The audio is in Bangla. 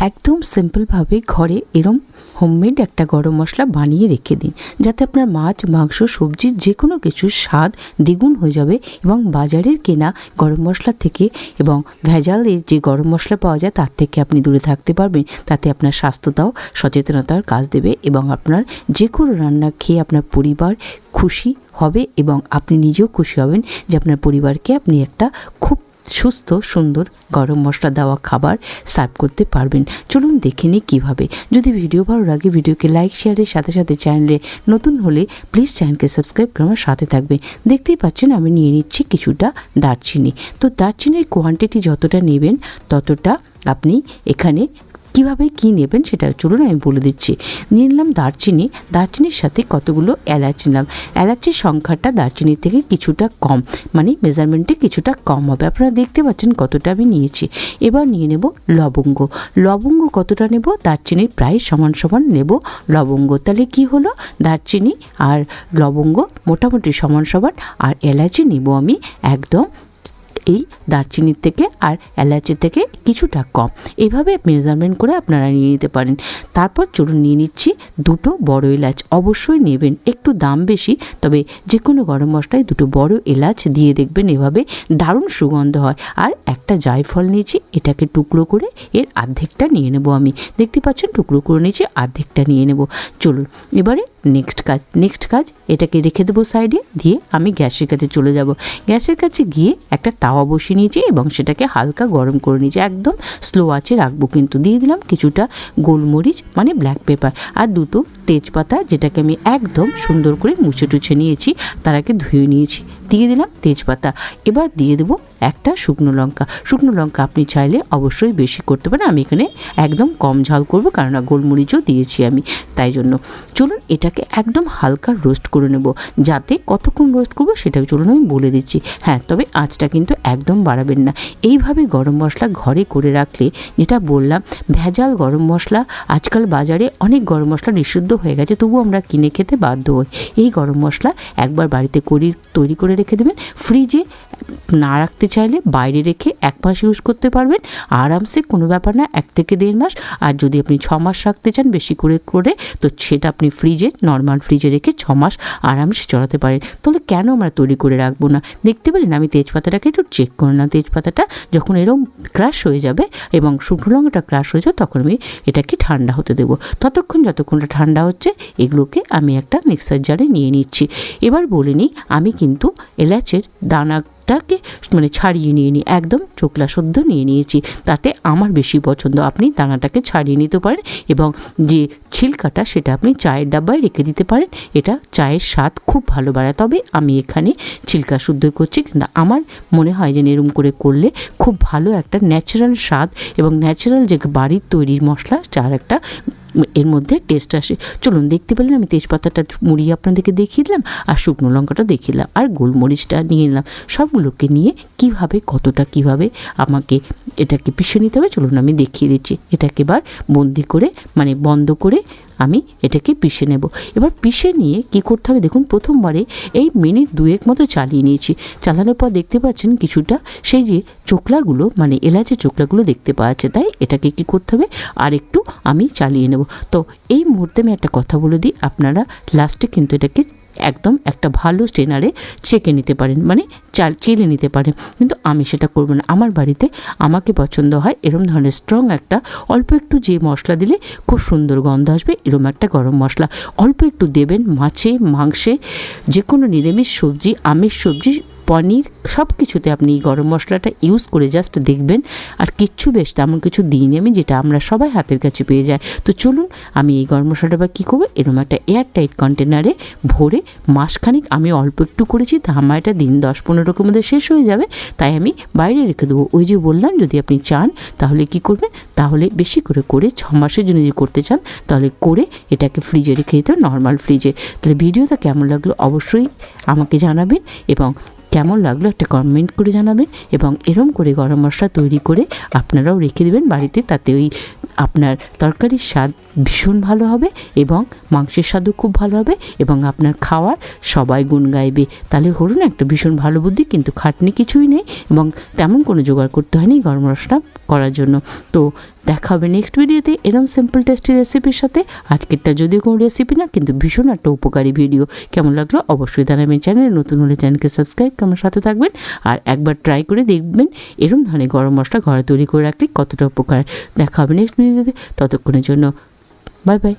একদম সিম্পলভাবে ঘরে এরম হোমমেড একটা গরম মশলা বানিয়ে রেখে দিন, যাতে আপনার মাছ, মাংস, সবজি যে কোনো কিছুর স্বাদ দ্বিগুণ হয়ে যাবে এবং বাজারের কেনা গরম মশলা থেকে এবং ভেজালের যে গরম মশলা পাওয়া যায় তার থেকে আপনি দূরে থাকতে পারবেন। তাতে আপনার স্বাস্থ্যতাও সচেতনতার কাজ দেবে এবং আপনার যে কোনো রান্না খেয়ে আপনার পরিবার খুশি হবে এবং আপনি নিজেও খুশি হবেন যে আপনার পরিবারকে আপনি একটা খুব সুস্থ সুন্দর গরম মশলা দেওয়া খাবার সার্ভ করতে পারবেন। চলুন দেখে নিই কীভাবে। যদি ভিডিও ভালো লাগে ভিডিওকে লাইক শেয়ারের সাথে সাথে চ্যানেলে নতুন হলে প্লিজ চ্যানেলকে সাবস্ক্রাইব করে আমার সাথে থাকবে। দেখতেই পাচ্ছেন আমি নিয়ে নিচ্ছি কিছুটা দারচিনি। তো দারচিনির কোয়ান্টিটি যতটা নেবেন ততটা আপনি এখানে কীভাবে কী নেবেন সেটা চলুন আমি বলে দিচ্ছি। নিয়ে নিলাম দারচিনি, দারচিনির সাথে কতগুলো এলাচ নিলাম। এলাচের সংখ্যাটা দারচিনির থেকে কিছুটা কম, মানে মেজারমেন্টে কিছুটা কম হবে। আপনারা দেখতে পাচ্ছেন কতটা আমি নিয়েছি। এবার নিয়ে নেব লবঙ্গ। লবঙ্গ কতটা নেব? দারচিনির প্রায় সমান সমান নেব লবঙ্গ। তাহলে কি হলো, দারচিনি আর লবঙ্গ মোটামুটি সমান সমান, আর এলাচি নেব আমি একদম এই দারচিনির থেকে আর এলাচি থেকে কিছুটা কম। এভাবে মেজারমেন্ট করে আপনারা নিয়ে নিতে পারেন। তারপর চলুন নিয়ে নিচ্ছি দুটো বড় এলাচ। অবশ্যই নেবেন, একটু দাম বেশি, তবে যে কোনো গরম মশলায় দুটো বড় এলাচ দিয়ে দেখবেন, এভাবে দারুণ সুগন্ধ হয়। আর একটা জায়ফল নিয়েছি, এটাকে টুকরো করে এর অর্ধেকটা নিয়ে নেব আমি। দেখতে পাচ্ছেন টুকরো করে নিয়েছি, অর্ধেকটা নিয়ে নেব। চলুন এবারে নেক্সট কাজ এটাকে রেখে দেবো সাইডে, দিয়ে আমি গ্যাসের কাছে চলে যাব। গ্যাসের কাছে গিয়ে একটা তাওয়া বসিয়ে নিয়েছি এবং সেটাকে হালকা গরম করে নিয়েছি। একদম স্লো আঁচে রাখবো কিন্তু। দিয়ে দিলাম কিছুটা গোলমরিচ মানে ব্ল্যাক পেপার আর দুটো তেজপাতা, যেটাকে আমি একদম সুন্দর করে মুছে টুছে নিয়েছি, তার আগে ধুয়ে নিয়েছি। দিয়ে দিলাম তেজপাতা। এবার দিয়ে দেবো একটা শুকনো লঙ্কা। শুকনো লঙ্কা আপনি চাইলে অবশ্যই বেশি করতে পারেন, আমি এখানে একদম কম ঝাল করবো, কারণ গোলমরিচও দিয়েছি আমি, তাই জন্য। চলুন এটাকে একদম হালকা রোস্ট করে নেব। যাতে কতক্ষণ রোস্ট করবো সেটা চলুন আমি বলে দিচ্ছি। হ্যাঁ, তবে আঁচটা কিন্তু একদম বাড়াবেন না। এইভাবে গরম মশলা ঘরে করে রাখলে, যেটা বললাম ভেজাল গরম মশলা আজকাল বাজারে অনেক গরম মশলা নিষিদ্ধ হয়ে গেছে, তবু আমরা কিনে খেতে বাধ্য হই। এই গরম মশলা একবার বাড়িতে তৈরি করে রেখে দেবেন। ফ্রিজে না রাখতে চাইলে বাইরে রেখে 1 মাস ইউজ করতে পারবেন আরামসে, কোনো ব্যাপার না, 1 থেকে 1.5 মাস। আর যদি আপনি 6 মাস রাখতে চান বেশি করে তো সেটা আপনি নর্মাল ফ্রিজে রেখে 6 মাস আরামসে চলাতে পারেন। তাহলে কেন আমরা তৈরি করে রাখবো না? দেখতে পেলেন আমি তেজপাতাটাকে একটু চেক করে না, তেজপাতাটা যখন এরকম ক্রাশ হয়ে যাবে এবং শুকনো লঙ্কাটা ক্রাশ হয়ে যাবে, তখন আমি এটাকে ঠান্ডা হতে দেবো। যতক্ষণটা ঠান্ডা হচ্ছে এগুলোকে আমি একটা মিক্সার জারে নিয়ে নিচ্ছি। এবার বলে নিই, আমি কিন্তু এলাচের দানাটাকে মানে ছাড়িয়ে নিয়ে নিই, একদম চোকলা সদ্য নিয়ে নিয়েছি। তাতে আমার বেশি পছন্দ। আপনি দানাটাকে ছাড়িয়ে নিতে পারেন এবং যে ছিলকাটা সেটা আপনি চায়ের ডাব্বায় রেখে দিতে পারেন। এটা চায়ের স্বাদ খুব ভালো বাড়ায়। তবে আমি এখানে ছিলকা শুদ্ধ করছি, কিন্তু আমার মনে হয় যে এরম করে করলে খুব ভালো একটা ন্যাচারাল স্বাদ এবং ন্যাচারাল যে বাড়ির তৈরির মশলা তার একটা এর মধ্যে টেস্ট আসে। চলুন দেখতে পেলেন আমি তেজপাতাটা মুড়িয়ে আপনাদেরকে দেখিয়ে দিলাম, আর শুকনো লঙ্কাটা দেখিয়ে দিলাম, আর গোলমরিচটা নিয়ে নিলাম। সবগুলোকে নিয়ে কীভাবে আমাকে এটাকে পিষে নিতে হবে চলুন আমি দেখিয়ে দিচ্ছি। এটাকে এবার বন্ধ করে আমি এটাকে পিষে নেব। এবার পিষে নিয়ে কি করতে হবে দেখুন, প্রথমবারে এই মিনিট 2 মতো চালিয়ে নিয়েছি। চালানোর পর দেখতে পাচ্ছেন কিছুটা সেই যে চোকলাগুলো মানে এলাচের চোকলাগুলো দেখতে পাওয়া যাচ্ছে, তাই এটাকে কি করতে হবে আর একটু আমি চালিয়ে নেব। তো এই মুহূর্তে আমি একটা কথা বলে দিই, আপনারা লাস্টে কিন্তু এটাকে একদম একটা ভালো স্ট্রেনারে ছেঁকে নিতে পারেন, মানে চেলে নিতে পারেন, কিন্তু আমি সেটা করব না। আমার বাড়িতে আমাকে পছন্দ হয় এরম ধরনের স্ট্রং একটা, অল্প একটু যে মশলা দিলে খুব সুন্দর গন্ধ আসবে, এরম একটা গরম মশলা অল্প একটু দেবেন। মাছে, মাংসে, যে কোনো নিরামিষ সবজি, আমিষ সবজি, পনির, সব কিছুতে আপনি এই গরম মশলাটা ইউজ করে জাস্ট দেখবেন। আর কিচ্ছু বেশ তেমন কিছু দিইনি আমি, যেটা আমরা সবাই হাতের কাছে পেয়ে যাই। তো চলুন আমি এই গরম মশলাটা বা কী করবো, এরকম একটা এয়ারটাইট কন্টেনারে ভরে মাসখানিক আমি অল্প একটু করেছি, তা আমার এটা দিন 10-15 মধ্যে শেষ হয়ে যাবে, তাই আমি বাইরে রেখে দেবো। ওই যে বললাম, যদি আপনি চান তাহলে কি করবেন, তাহলে বেশি করে 6 মাসের জন্য যদি করতে চান তাহলে করে এটাকে ফ্রিজে রেখে দিতে হবে, নর্মাল ফ্রিজে। তাহলে ভিডিওটা কেমন লাগলো অবশ্যই আমাকে জানাবেন এবং কেমন লাগলো একটা কমেন্ট করে জানাবেন, এবং এরম করে গরম মশলা তৈরি করে আপনারাও রেখে দেবেন বাড়িতে। তাতে ওই আপনার তরকারির স্বাদ ভীষণ ভালো হবে এবং মাংসের স্বাদও খুব ভালো হবে এবং আপনার খাওয়ার সবাই গুণ গাইবে। তাহলে হলো না একটা ভীষণ ভালো বুদ্ধি, কিন্তু খাটনি কিছুই নেই এবং তেমন কোনো জোগাড় করতে হয়নি গরম মশলা করার জন্য। তো দেখা হবে নেক্সট ভিডিওতে এরকম সিম্পল টেস্টি রেসিপির সাথে। আজকেরটা যদিও কোনো রেসিপি না, কিন্তু ভীষণ একটা উপকারী ভিডিও। কেমন লাগলো অবশ্যই জানাবেন। চ্যানেলে নতুন হলে চ্যানেলকে সাবস্ক্রাইব করে আমার সাথে থাকবেন আর একবার ট্রাই করে দেখবেন এরকম ধরনের গরম মশলা ঘরে তৈরি করে রাখলে কতটা উপকার। দেখা হবে নেক্সট ভিডিওতে, ততক্ষণের জন্য বাই বাই।